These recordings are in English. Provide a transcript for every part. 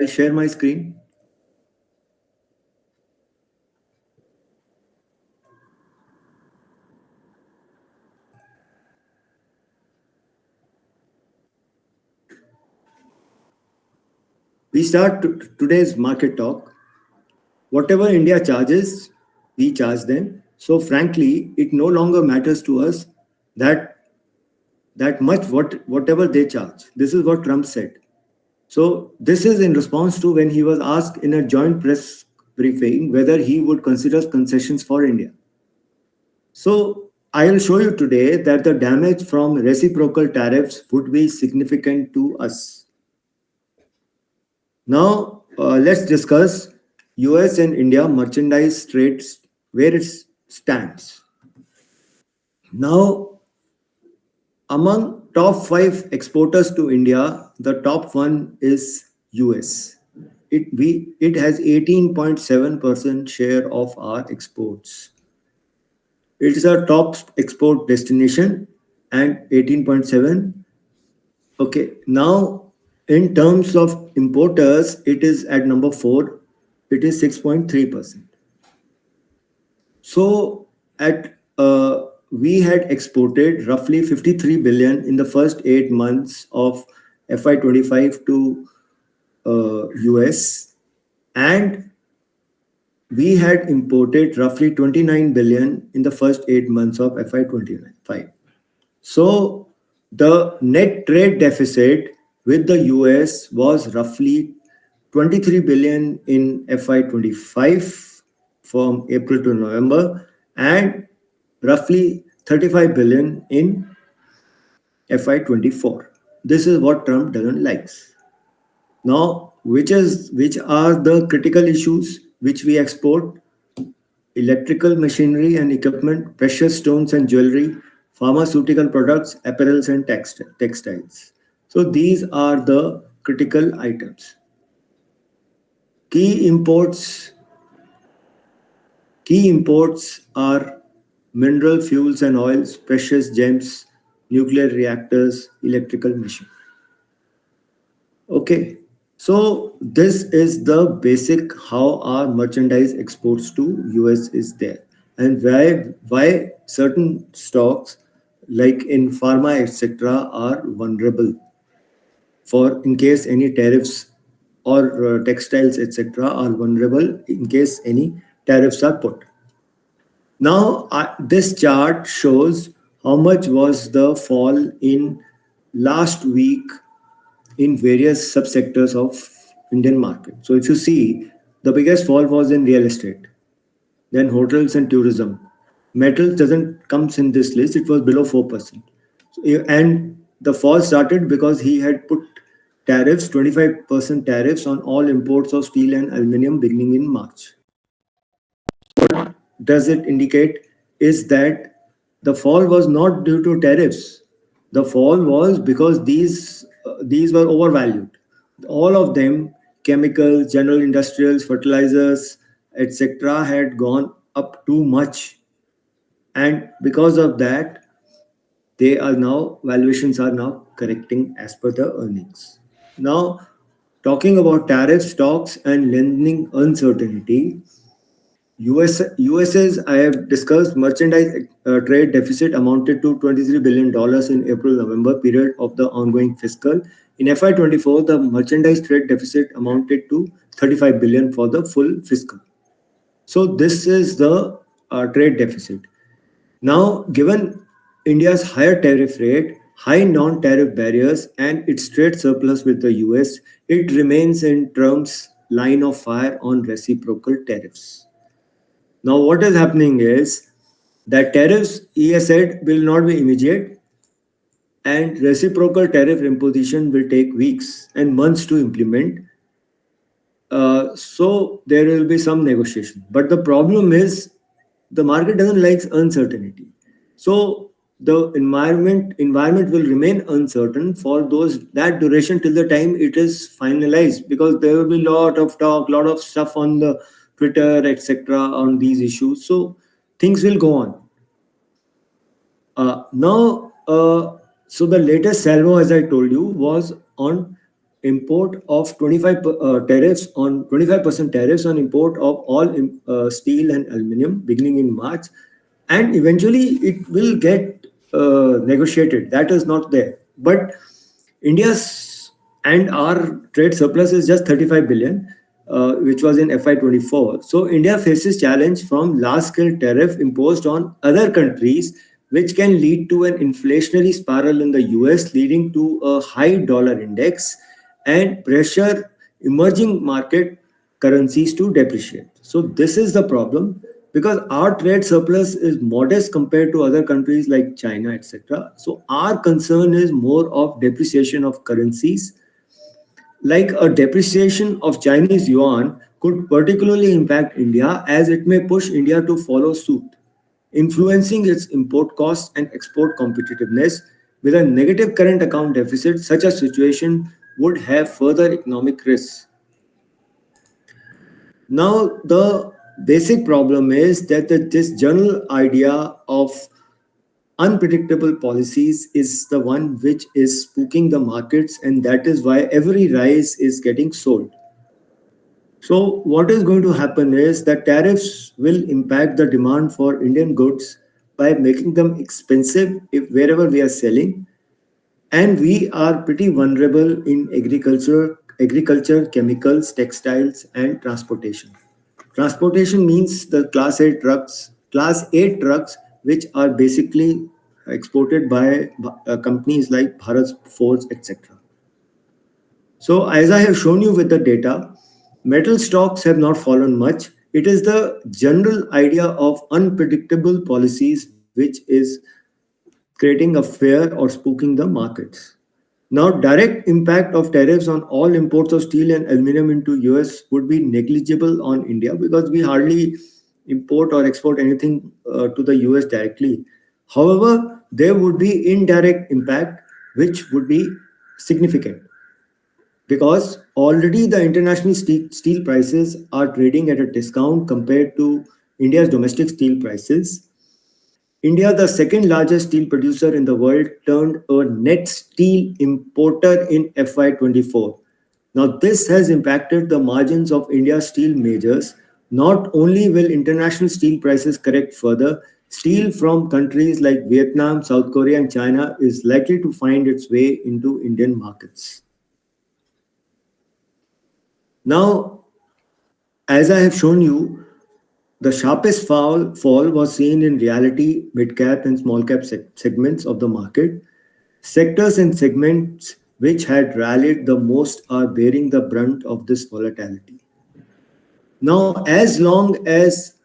I'll share my screen. We start today's market talk. Whatever India charges, we charge them. So frankly, it no longer matters to us that much whatever they charge. This is what Trump said. So this is in response to when he was asked in a joint press briefing whether he would consider concessions for India. So I will show you today that the damage from reciprocal tariffs would be significant to us. Now let's discuss US and India merchandise trades, where it stands. Now, among top 5 exporters to India, the top one is US. It has 18.7% share of our exports. It is our top export destination and 18.7. Okay, now in terms of importers, it is at number 4. It is 6.3%. So at we had exported roughly 53 billion in the first 8 months of FY25 to US, and we had imported roughly 29 billion in the first 8 months of FY25. So the net trade deficit with the US was roughly 23 billion in FY25 from April to November, and roughly 35 billion in FY24. This is what Trump doesn't like. Now, which are the critical issues which we export? Electrical machinery and equipment, precious stones and jewelry, pharmaceutical products, apparels and textiles. So these are the critical items. Key imports are mineral fuels and oils, precious gems, nuclear reactors, electrical machine. Okay, so this is the basic how our merchandise exports to US is there, and why certain stocks like in pharma etc. are vulnerable for in case any tariffs, or textiles etc. are vulnerable in case any tariffs are put. Now, this chart shows how much was the fall in last week in various subsectors of Indian market. So if you see, the biggest fall was in real estate, then hotels and tourism. Metals doesn't comes in this list. It was below 4%. And the fall started because he had put tariffs, 25% tariffs on all imports of steel and aluminum beginning in March. What does it indicate is that the fall was not due to tariffs. The fall was because these were overvalued. All of them, chemicals, general industrials, fertilizers, etc., had gone up too much, and because of that, valuations are now correcting as per the earnings. Now, talking about tariff stocks and lending uncertainty, US's, I have discussed, merchandise trade deficit amounted to $23 billion in April-November period of the ongoing fiscal. In FY24, the merchandise trade deficit amounted to 35 billion for the full fiscal. So this is the trade deficit. Now, given India's higher tariff rate, high non-tariff barriers, and its trade surplus with the US, it remains in Trump's line of fire on reciprocal tariffs. Now, what is happening is that tariffs, he has said, will not be immediate, and reciprocal tariff imposition will take weeks and months to implement. So there will be some negotiation. But the problem is the market doesn't like uncertainty. So the environment will remain uncertain for that duration till the time it is finalized, because there will be a lot of talk, lot of stuff on the Twitter, etc. on these issues. So things will go on. So the latest salvo, as I told you, was on import of 25% tariffs on import of all steel and aluminum beginning in March, and eventually it will get negotiated. That is not there. But India's and our trade surplus is just 35 billion, which was in FY24. So India faces challenge from large-scale tariff imposed on other countries, which can lead to an inflationary spiral in the US, leading to a high dollar index and pressure emerging market currencies to depreciate. So this is the problem because our trade surplus is modest compared to other countries like China, etc. So our concern is more of depreciation of currencies, like a depreciation of Chinese yuan could particularly impact India as it may push India to follow suit, influencing its import costs and export competitiveness. With a negative current account deficit, such a situation would have further economic risks. Now, the basic problem is that this general idea of unpredictable policies is the one which is spooking the markets, and that is why every rise is getting sold. So, what is going to happen is that tariffs will impact the demand for Indian goods by making them expensive if wherever we are selling, and we are pretty vulnerable in agriculture, chemicals, textiles, and transportation. Transportation means the class 8 trucks, which are basically exported by companies like Bharat Forge, etc. So, as I have shown you with the data, metal stocks have not fallen much. It is the general idea of unpredictable policies which is creating a fear or spooking the markets. Now, direct impact of tariffs on all imports of steel and aluminum into US would be negligible on India because we hardly import or export anything to the US directly. However, there would be indirect impact which would be significant because already the international steel prices are trading at a discount compared to India's domestic steel prices. India, the second largest steel producer in the world, turned a net steel importer in FY24. Now, this has impacted the margins of India's steel majors. Not only will international steel prices correct further, steel from countries like Vietnam, South Korea, and China is likely to find its way into Indian markets. Now, as I have shown you, the sharpest fall was seen in reality, mid-cap and small-cap segments of the market. Sectors and segments which had rallied the most are bearing the brunt of this volatility. Now, as long as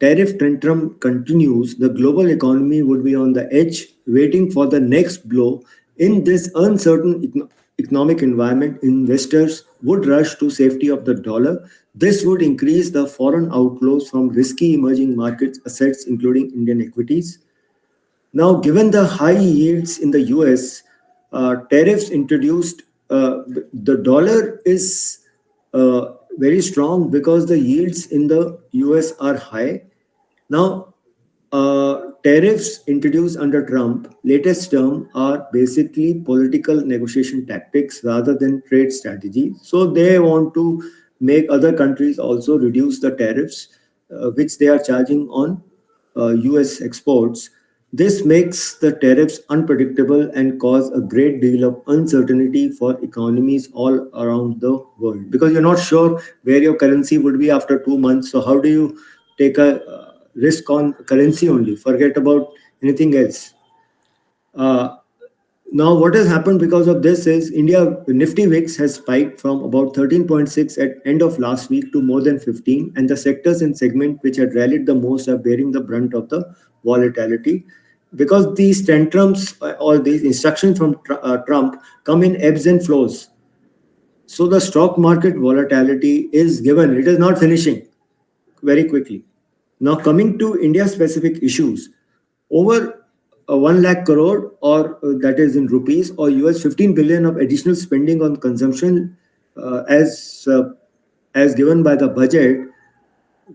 tariff tantrum continues, the global economy would be on the edge, waiting for the next blow. In this uncertain economic environment, investors would rush to safety of the dollar. This would increase the foreign outflows from risky emerging market assets, including Indian equities. Now, given the high yields in the US, tariffs introduced, the dollar is very strong because the yields in the US are high. Now, tariffs introduced under Trump, latest term, are basically political negotiation tactics rather than trade strategy. So they want to make other countries also reduce the tariffs which they are charging on US exports. This makes the tariffs unpredictable and cause a great deal of uncertainty for economies all around the world because you're not sure where your currency would be after 2 months. So how do you take a risk on currency only? Forget about anything else. Uh, Now, what has happened because of this is India Nifty VIX has spiked from about 13.6 at end of last week to more than 15, and the sectors and segment which had rallied the most are bearing the brunt of the volatility because these tantrums or these instructions from Trump come in ebbs and flows. So the stock market volatility is given; it is not finishing very quickly. Now, coming to India specific issues, over 1 lakh crore, or that is in rupees, or US 15 billion of additional spending on consumption as given by the budget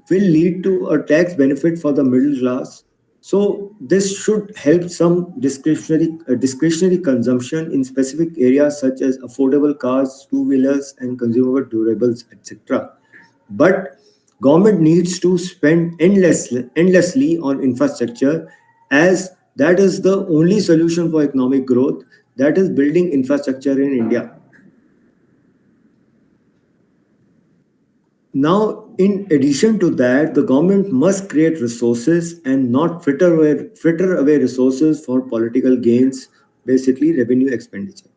will lead to a tax benefit for the middle class. So this should help some discretionary consumption in specific areas such as affordable cars, two-wheelers, and consumer durables, etc. But government needs to spend endlessly on infrastructure, as that is the only solution for economic growth, that is building infrastructure in India. Now, in addition to that, the government must create resources and not fritter away resources for political gains, basically revenue expenditure.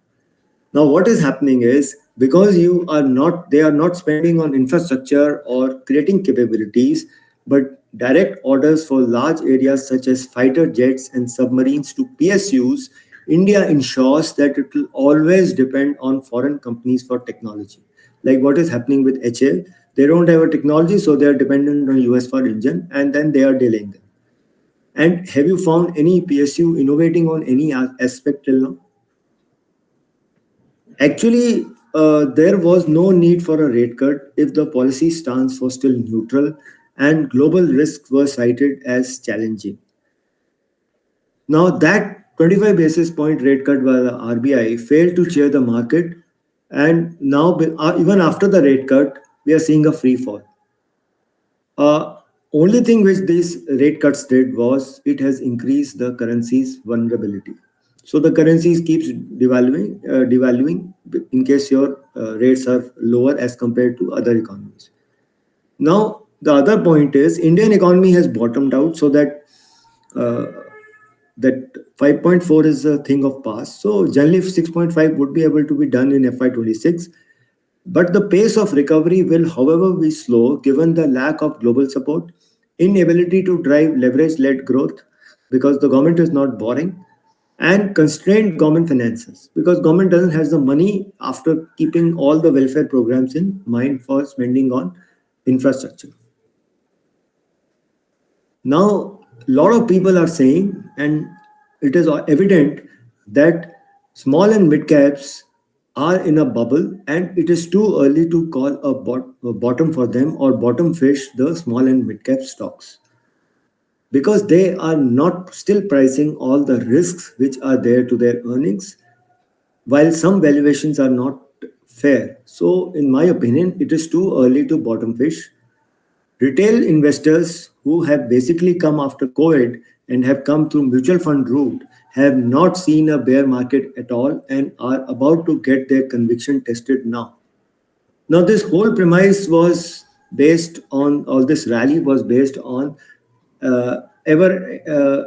Now, what is happening is, because they are not spending on infrastructure or creating capabilities, but direct orders for large areas such as fighter jets and submarines to PSUs, India ensures that it will always depend on foreign companies for technology. Like what is happening with HL, they don't have a technology, so they are dependent on US for engine, and then they are delaying them. And have you found any PSU innovating on any aspect till now? Actually, there was no need for a rate cut if the policy stance was still neutral and global risks were cited as challenging. Now, that 25 basis point rate cut by the RBI failed to cheer the market, and now, even after the rate cut, we are seeing a free fall. Uh, Only thing which these rate cuts did was it has increased the currency's vulnerability. So the currencies keeps devaluing in case your rates are lower as compared to other economies. Now the other point is Indian economy has bottomed out, so uh, that 5.4 is a thing of past. So generally 6.5 would be able to be done in FY26. But the pace of recovery will, however, be slow given the lack of global support, inability to drive leverage led growth because the government is not borrowing, and constrained government finances because government doesn't have the money after keeping all the welfare programs in mind for spending on infrastructure. Now, a lot of people are saying, and it is evident that small and mid caps are in a bubble, and it is too early to call a bottom for them or bottom fish the small and mid cap stocks because they are not still pricing all the risks which are there to their earnings, while some valuations are not fair. So, in my opinion, it is too early to bottom fish. Retail investors who have basically come after COVID and have come through mutual fund route have not seen a bear market at all and are about to get their conviction tested now. Now, this whole premise was based on, or this rally was based on uh, ever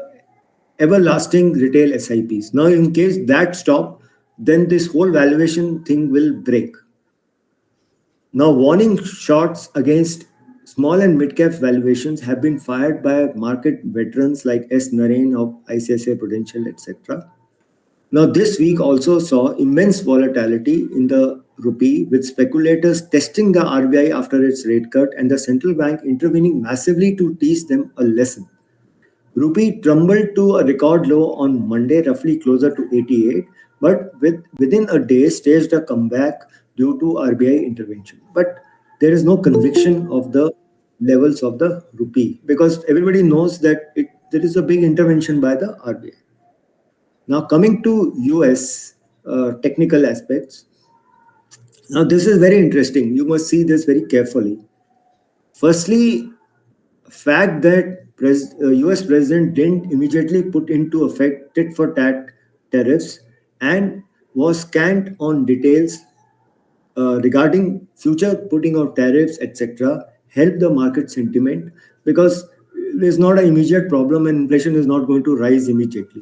everlasting retail SIPs. Now, in case that stop, then this whole valuation thing will break. Now, warning shots against small and mid-cap valuations have been fired by market veterans like S. Narain of ICICI Prudential, etc. Now, this week also saw immense volatility in the rupee, with speculators testing the RBI after its rate cut and the central bank intervening massively to teach them a lesson. Rupee tumbled to a record low on Monday, roughly closer to 88, but within a day staged a comeback due to RBI intervention. But there is no conviction of the levels of the rupee because everybody knows that there is a big intervention by the RBI. Now, coming to US technical aspects, now this is very interesting. You must see this very carefully. Firstly, fact that US president didn't immediately put into effect tit for tat tariffs and was scant on details regarding future putting of tariffs, etc., helped the market sentiment because there's not an immediate problem and inflation is not going to rise immediately.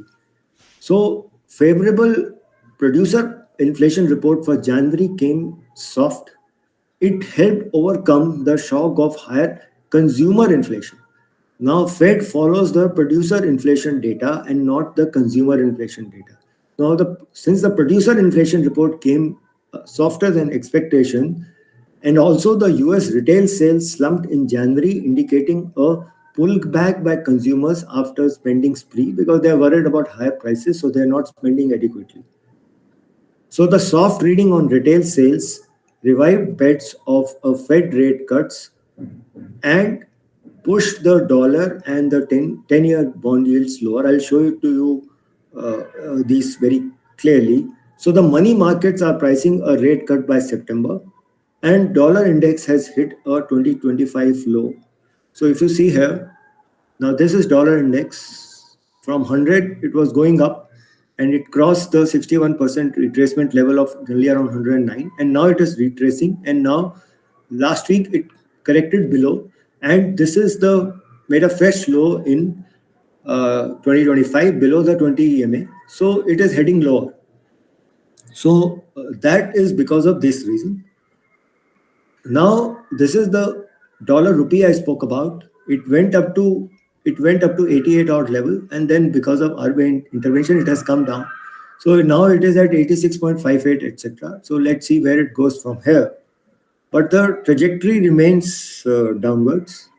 So, favorable producer inflation report for January came soft. It helped overcome the shock of higher consumer inflation. Now, Fed follows the producer inflation data and not the consumer inflation data. Now, since the producer inflation report came softer than expectation, and also the US retail sales slumped in January, indicating a pullback by consumers after spending spree because they are worried about higher prices, so they are not spending adequately. So the soft reading on retail sales revived bets of a Fed rate cuts and pushed the dollar and the 10-year bond yields lower. I'll show it to you these very clearly. So the money markets are pricing a rate cut by September, and dollar index has hit a 2025 low. So if you see here, now this is dollar index. From 100, it was going up and it crossed the 61% retracement level of nearly around 109. And now it is retracing. And now last week it corrected below. And this is the made a fresh low in 2025 below the 20 EMA. So it is heading lower. So that is because of this reason. Now this is the dollar rupee I spoke about. It went up to 88 odd level, and then because of RBI intervention, it has come down. So now it is at 86.58, etc. So let's see where it goes from here. But the trajectory remains downwards.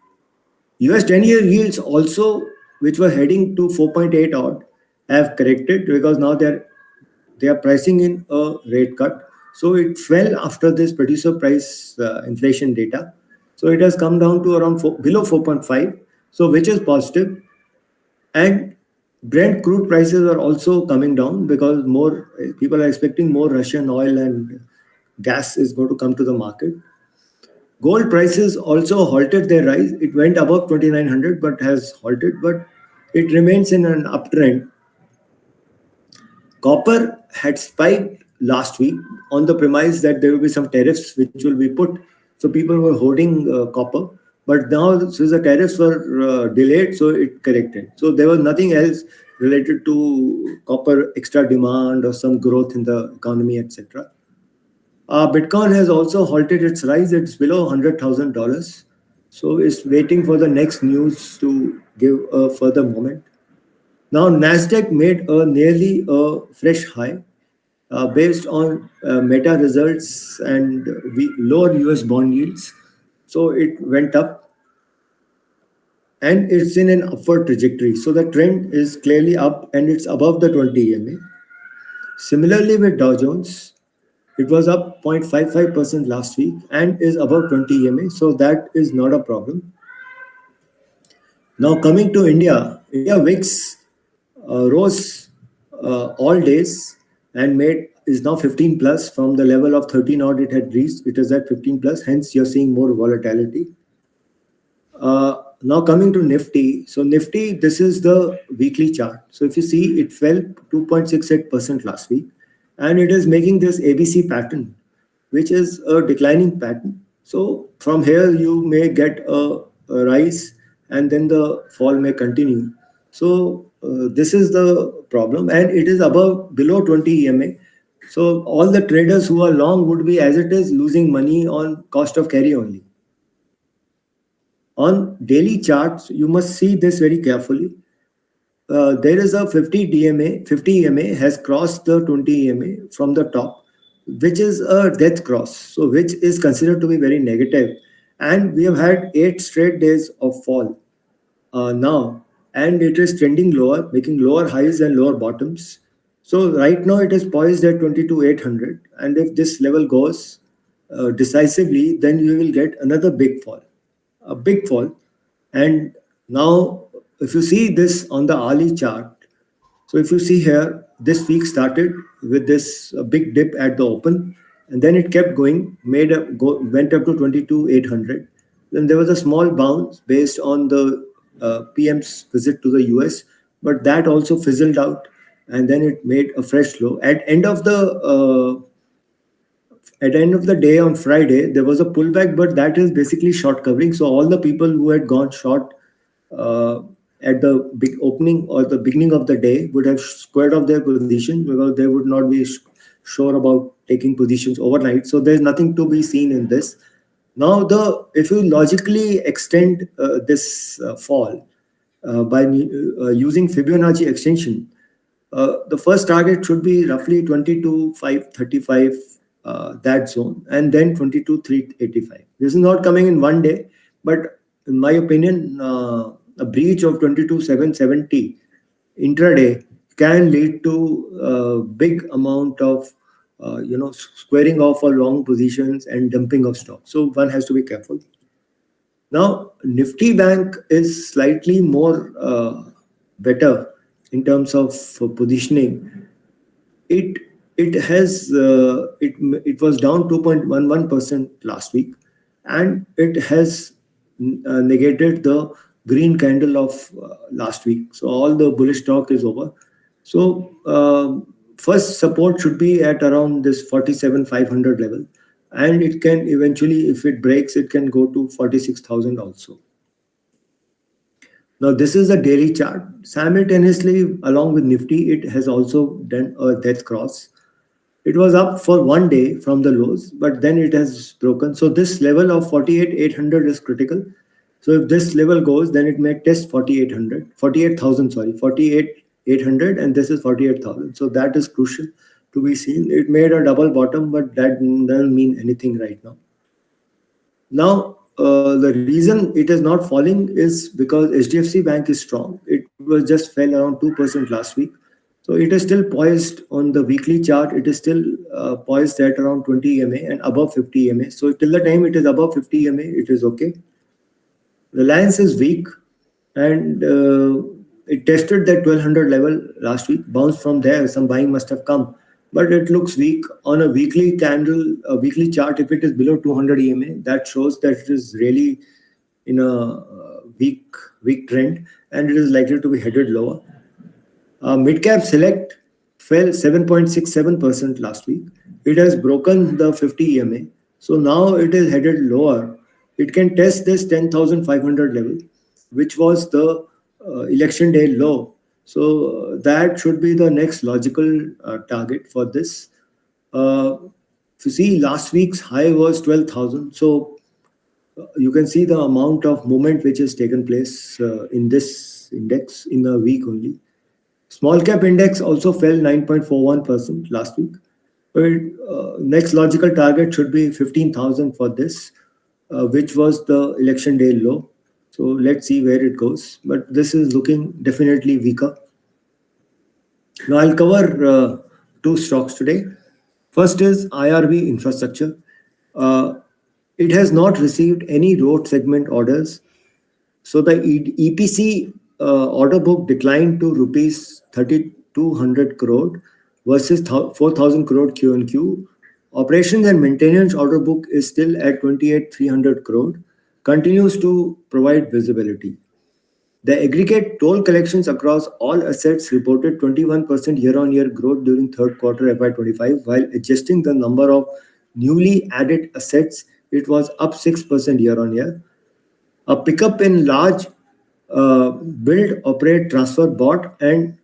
US 10-year yields also, which were heading to 4.8 odd, have corrected because now they are pricing in a rate cut. So it fell after this producer price inflation data. So it has come down to around below 4.5, so which is positive. And Brent crude prices are also coming down because more people are expecting more Russian oil and gas is going to come to the market. Gold prices also halted their rise. It went above 2,900 but has halted, but it remains in an uptrend. Copper had spiked last week on the premise that there will be some tariffs which will be put. So people were hoarding copper. But now, since the tariffs were delayed, so it corrected. So there was nothing else related to copper extra demand or some growth in the economy, etc. Bitcoin has also halted its rise. It's below $100,000. So it's waiting for the next news to give a further moment. Now, Nasdaq made nearly a fresh high based on meta results and lower US bond yields. So it went up and it's in an upward trajectory. So the trend is clearly up and it's above the 20 EMA. Similarly, with Dow Jones, it was up 0.55% last week and is above 20 EMA. So that is not a problem. Now coming to India, India VIX rose all days and is now 15 plus from the level of 13 odd it had reached. It is at 15 plus, hence you're seeing more volatility. Now coming to Nifty. So Nifty, this is the weekly chart. So if you see, it fell 2.68% last week and it is making this ABC pattern, which is a declining pattern. So from here you may get a rise and then the fall may continue. So this is the problem and it is below 20 EMA. So all the traders who are long would be as it is losing money on cost of carry only. On daily charts, you must see this very carefully. There is a 50 EMA has crossed the 20 EMA from the top, which is a death cross, so which is considered to be very negative. And we have had 8 straight days of fall now, and it is trending lower, making lower highs and lower bottoms. So right now it is poised at 22,800, and if this level goes decisively, then you will get another big fall. A big fall. And now if you see this on the hourly chart, so if you see here, this week started with this big dip at the open and then it kept going, went up to 22,800. Then there was a small bounce based on the PM's visit to the US, but that also fizzled out and then it made a fresh low at end of the day on Friday. There was a pullback, but that is basically short covering. So all the people who had gone short at the big opening or the beginning of the day would have squared off their position because they would not be sure about taking positions overnight. So there's nothing to be seen in this. Now, if you logically extend this fall by using Fibonacci extension, the first target should be roughly 22,535, that zone, and then 22,385. This is not coming in one day, but in my opinion, a breach of 22,770 intraday can lead to a big amount of squaring off of long positions and dumping of stock. So one has to be careful. Now, Nifty Bank is slightly more better in terms of positioning. It it was down 2.11% last week, and it has negated the green candle of last week. So all the bullish talk is over. So first support should be at around this 47,500 level, and it can eventually, if it breaks, it can go to 46,000 also. Now, this is a daily chart. Simultaneously, along with Nifty, it has also done a death cross. It was up for one day from the lows, but then it has broken. So this level of 48,800 is critical. So if this level goes, then it may test 4800, 48,000. Sorry, 48,800, and this is 48,000. So that is crucial to be seen. It made a double bottom, but that doesn't mean anything right now. Now, the reason it is not falling is because HDFC Bank is strong. It was just fell around 2% last week. So it is still poised on the weekly chart. It is still poised at around 20 EMA and above 50 EMA. So till the time it is above 50 EMA, it is okay. Reliance is weak, and it tested that 1200 level last week, bounced from there. Some buying must have come, but it looks weak on a weekly candle, a weekly chart. If it is below 200 EMA, that shows that it is really in a weak trend, and it is likely to be headed lower. Midcap Select fell 7.67% last week. It has broken the 50 EMA. So now it is headed lower. It can test this 10,500 level, which was the election day low. So that should be the next logical target for this. If you see, last week's high was 12,000. So you can see the amount of movement which has taken place in this index in a week only. Small cap index also fell 9.41% last week. Next logical target should be 15,000 for this, which was the election day low. So let's see where it goes. But this is looking definitely weaker. Now I'll cover two stocks today. First is IRB Infrastructure. It has not received any road segment orders. So the EPC order book declined to rupees 3,200 crore versus 4,000 crore Q on Q. Operations and maintenance order book is still at 28,300 crore, continues to provide visibility. The aggregate toll collections across all assets reported 21% year-on-year growth during third quarter FY25, while adjusting the number of newly added assets, it was up 6% year-on-year. A pickup in large build, operate, transfer bought and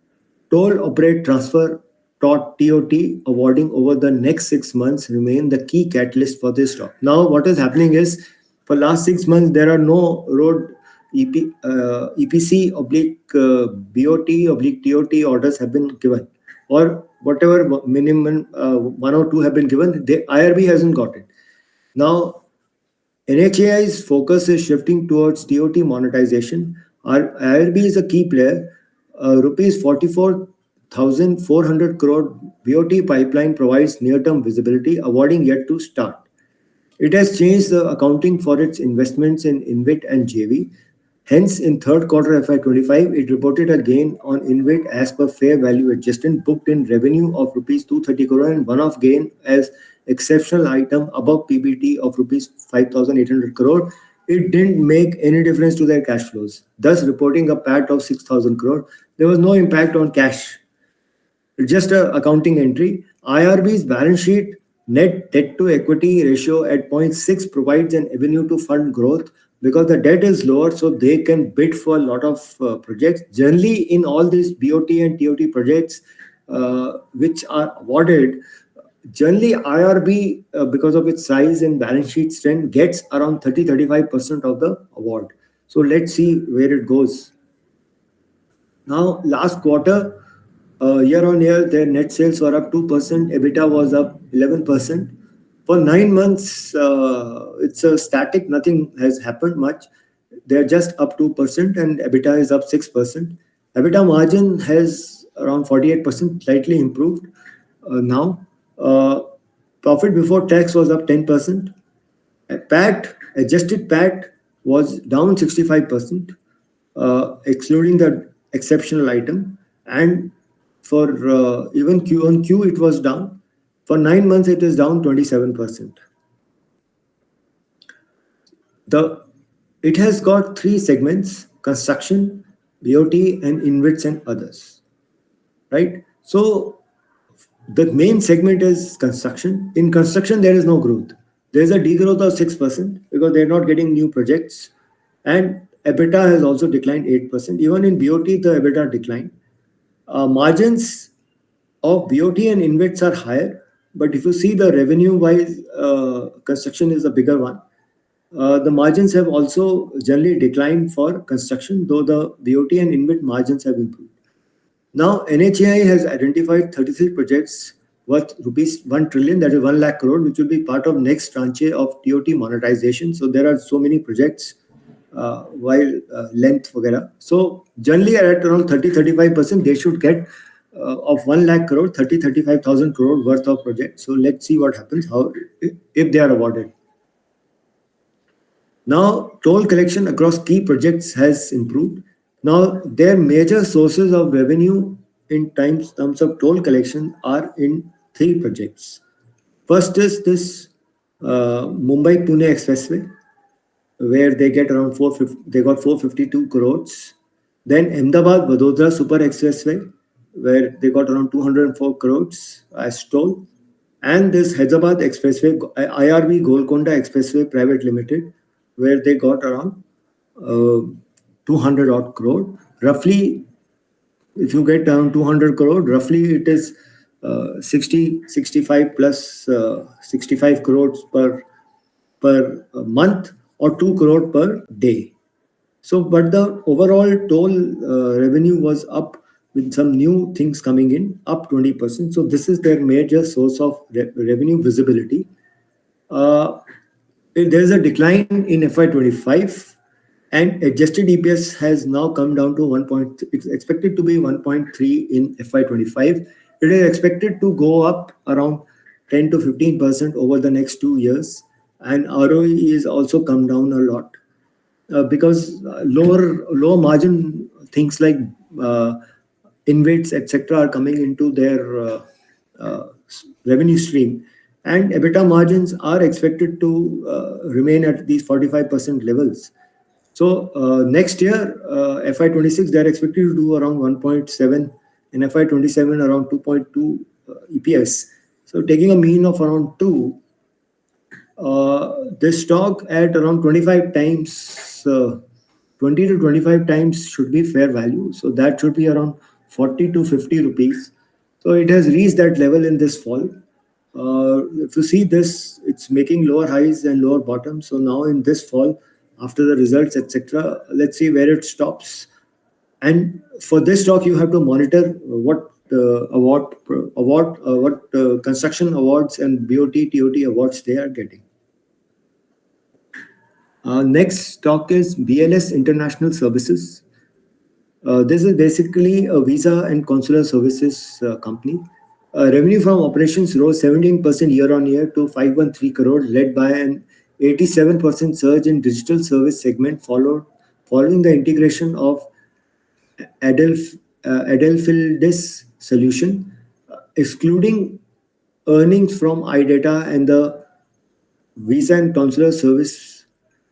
toll, operate, transfer TOT awarding over the next 6 months remain the key catalyst for this stock. Now, what is happening is for last 6 months, there are no road EPC oblique BOT oblique TOT orders have been given, or whatever minimum one or two have been given. The IRB hasn't got it. Now, NHAI's focus is shifting towards TOT monetization. Our IRB is a key player. Rupees 44,400 crore BOT pipeline provides near-term visibility, awarding yet to start. It has changed the accounting for its investments in InvIT and JV. Hence, in third quarter FY25, it reported a gain on InvIT as per fair value adjustment booked in revenue of rupees 230 crore and one-off gain as exceptional item above PBT of rupees 5,800 crore. It didn't make any difference to their cash flows, thus reporting a PAT of 6,000 crore. There was no impact on cash. It's just an accounting entry. IRB's balance sheet net debt to equity ratio at 0.6 provides an avenue to fund growth because the debt is lower, so they can bid for a lot of projects. Generally, in all these BOT and TOT projects which are awarded, generally IRB, because of its size and balance sheet strength, gets around 30-35% of the award. So let's see where it goes. Now, last quarter, year on year, their net sales were up 2%, EBITDA was up 11%. For 9 months, it's a static, nothing has happened much. They're just up 2% and EBITDA is up 6%. EBITDA margin has around 48%, slightly improved now. Profit before tax was up 10%. PAT, adjusted PAT was down 65%, excluding the exceptional item. And for even Q on Q, it was down. For 9 months, it is down 27%. The It has got three segments: construction, BOT, and InvITs and others. Right. So the main segment is construction. In construction, there is no growth. There is a degrowth of 6% because they're not getting new projects. And EBITDA has also declined 8%. Even in BOT, the EBITDA declined. Margins of BOT and InvITs are higher. But if you see the revenue-wise, construction is the bigger one. The margins have also generally declined for construction, though the BOT and InvIT margins have improved. Now, NHAI has identified 33 projects worth rupees 1 trillion, that is 1 lakh crore, which will be part of next tranche of TOT monetization. So there are so many projects while length, वगैरह. So generally at around 30-35%, they should get of 1 lakh crore, 35,000 crore worth of projects. So let's see what happens, how if they are awarded. Now, toll collection across key projects has improved. Now, their major sources of revenue in terms of toll collection are in three projects. First is this Mumbai-Pune Expressway, where they get around 450, they got 452 crores. Then Ahmedabad-Vadodara Super Expressway, where they got around 204 crores as toll. And this Hyderabad Expressway, IRB Golconda Expressway Private Limited, where they got around 200 odd crore. Roughly, if you get around 200 crore, roughly it is 65 plus 65 crores per month or 2 crore per day. So, but the overall toll revenue was up with some new things coming in, up 20%. So this is their major source of revenue visibility. There is a decline in FY25, and adjusted EPS has now come down to 1. It's expected to be 1.3 in FY25. It is expected to go up around 10 to 15% over the next 2 years, and ROE is also come down a lot because lower margin things like InvITs, etc., are coming into their revenue stream. And EBITDA margins are expected to remain at these 45% levels. So next year, FY26, they are expected to do around 1.7, in FY27 around 2.2 EPS. So taking a mean of around 2, this stock at around 25 times, 20 to 25 times should be fair value. So that should be around 40 to 50 rupees. So it has reached that level in this fall. If you see this, it's making lower highs and lower bottoms. So now in this fall, after the results, etc., let's see where it stops. And for this stock, you have to monitor what construction awards and BOT, TOT awards they are getting. Next stock is BLS International Services. This is basically a visa and consular services company. Revenue from operations rose 17% year-on-year to 513 crore, led by an 87% surge in digital service segment following the integration of Adelphildis solution, excluding earnings from iData and the visa and consular service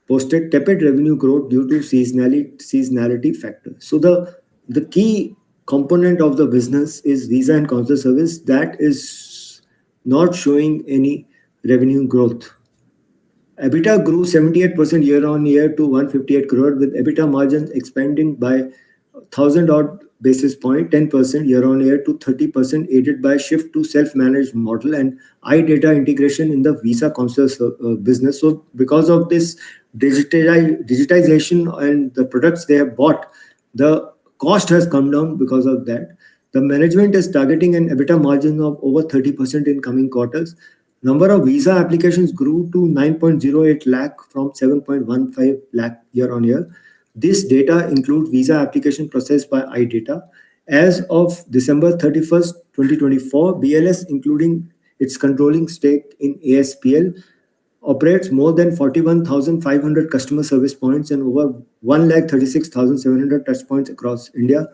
posted tepid revenue growth due to seasonality factor. So the key component of the business is visa and consular service that is not showing any revenue growth. EBITDA grew 78% year-on-year to 158 crore, with EBITDA margins expanding by 1,000 odd basis point, 10% year-on-year to 30%, aided by shift to self-managed model and iData integration in the visa consular business. So because of this digitization and the products they have bought, the cost has come down because of that. The management is targeting an EBITDA margin of over 30% in coming quarters. Number of visa applications grew to 9.08 lakh from 7.15 lakh year-on-year. This data includes visa application processed by iData. As of December 31st, 2024, BLS, including its controlling stake in ASPL, operates more than 41,500 customer service points and over 136,700 touch points across India.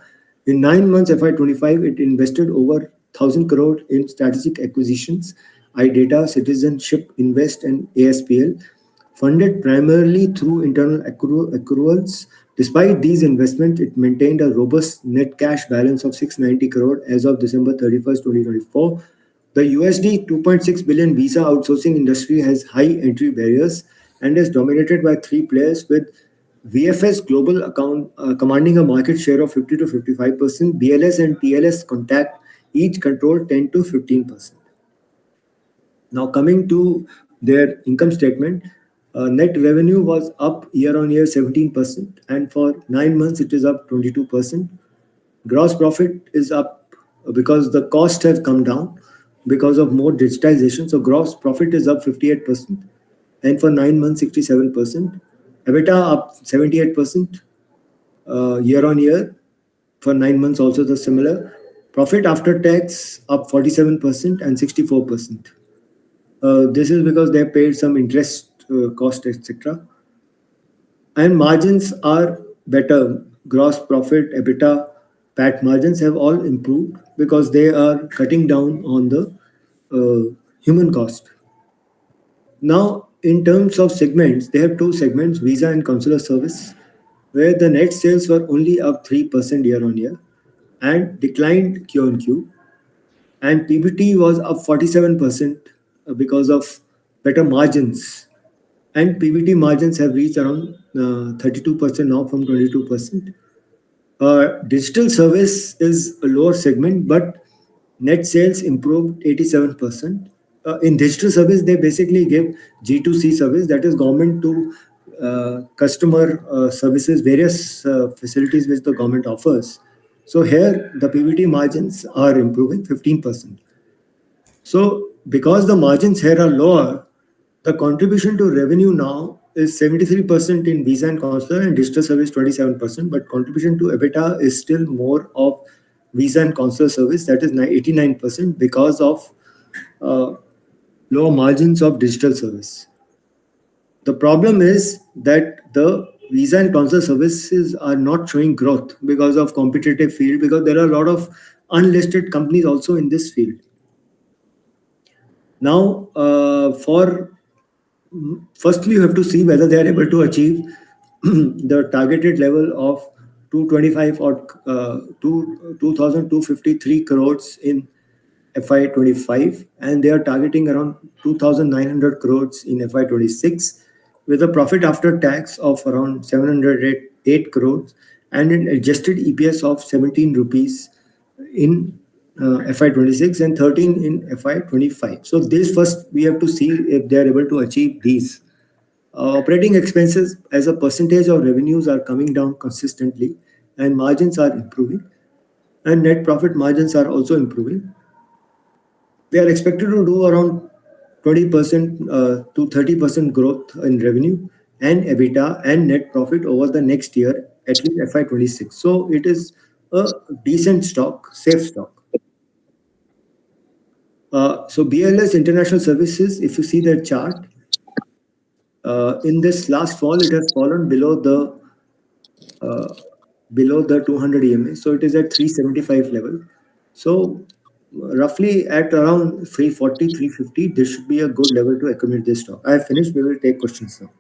In 9 months FY25, it invested over 1,000 crore in strategic acquisitions, iData, Citizenship Invest, and ASPL, funded primarily through internal accruals. Despite these investments, it maintained a robust net cash balance of 690 crore as of December 31st, 2024. The USD 2.6 billion visa outsourcing industry has high entry barriers and is dominated by three players, with VFS Global account commanding a market share of 50 to 55%. BLS and TLS Contact each control 10 to 15%. Now, coming to their income statement, net revenue was up year on year 17%, and for 9 months it is up 22%. Gross profit is up because the cost has come down because of more digitization. So, gross profit is up 58%, and for 9 months, 67%. EBITDA up 78% year on year. For 9 months, also the similar. Profit after tax up 47% and 64%. This is because they paid some interest cost, etc. And margins are better. Gross profit, EBITDA, PAT margins have all improved because they are cutting down on the human cost. Now, in terms of segments, they have two segments, visa and consular service, where the net sales were only up 3% year on year and declined Q on Q. And PBT was up 47% because of better margins. And PBT margins have reached around 32% now from 22%. Digital service is a lower segment, but net sales improved 87%. In digital service, they basically give G2C service, that is government to customer services, various facilities which the government offers. So here the PBT margins are improving 15%. So because the margins here are lower, the contribution to revenue now is 73% in visa and consular and digital service 27%, but contribution to EBITDA is still more of visa and consular service, that is 89% because of uh, low margins of digital service. The problem is that the visa and consular services are not showing growth because of competitive field, because there are a lot of unlisted companies also in this field. Now, for firstly, you have to see whether they are able to achieve the targeted level of 225 or 2,253 crores in FY25, and they are targeting around 2,900 crores in FY26, with a profit after tax of around 708 crores and an adjusted EPS of 17 rupees in FY26 and 13 in FY25. So this first we have to see if they are able to achieve these. Operating expenses as a percentage of revenues are coming down consistently, and margins are improving, and net profit margins are also improving. They are expected to do around 20% to 30% growth in revenue and EBITDA and net profit over the next year, at least FY26. So it is a decent stock, safe stock. So BLS International Services, if you see the chart, in this last fall, it has fallen uh, below the 200 EMA. So it is at 375 level. So roughly at around 340, 350, this should be a good level to accumulate this stock. I have finished. We will take questions now.